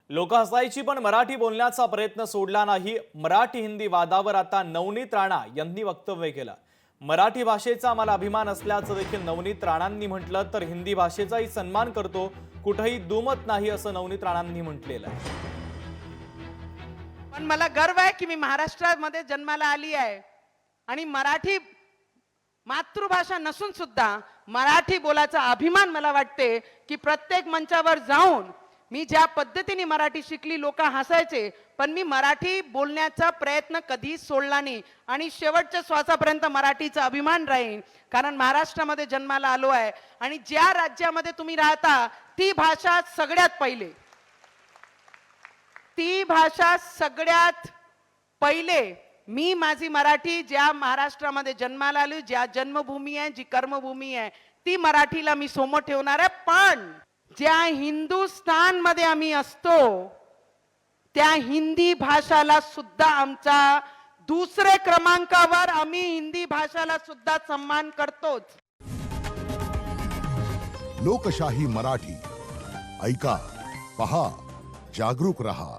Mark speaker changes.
Speaker 1: लोक हसायची पण मराठी बोलण्याचा प्रयत्न सोडला नाही। मराठी हिंदी वादावर आता नवनीत राणा यांनी वक्तव्य केलं। मराठी भाषेचा मला अभिमान असल्याचं देखील नवनीत राणांनी म्हटलं, तर हिंदी भाषेचाही सन्मान करतो, कुठेही दुमत नाही असं नवनीत राणांनी म्हटलेलं आहे।
Speaker 2: पण मला गर्व आहे की मी महाराष्ट्रामध्ये जन्माला आली आहे आणि मराठी मातृभाषा नसून सुद्धा मराठी बोलायचा अभिमान मला वाटते की प्रत्येक मंचावर जाऊन मी ज्या पद्धतीने मराठी शिकली, लोक हसायचे पण मी मराठी बोलण्याचा प्रयत्न कधी सोडला नाही आणि शेवटच्या श्वासापर्यंत मराठीचा अभिमान राहील। कारण महाराष्ट्रामध्ये जन्माला आलो आहे आणि ज्या राज्यामध्ये तुम्ही राहता ती भाषा सगळ्यात पहिले, ती भाषा सगळ्यात पहिले मी माझी मराठी ज्या महाराष्ट्रामध्ये जन्माला आलो, ज्या जन्मभूमी आहे, जी कर्मभूमी आहे, ती मराठीला मी समोर ठेवणार आहे। पण ज्या हिंदुस्थान मध्ये आम्ही असतो त्या हिंदी भाषाला सुद्धा आमचा दुसरे क्रमांकावर, आम्ही हिंदी भाषाला सुद्धा सन्मान करतोच।
Speaker 3: लोकशाही मराठी ऐका, पहा, जागरूक रहा।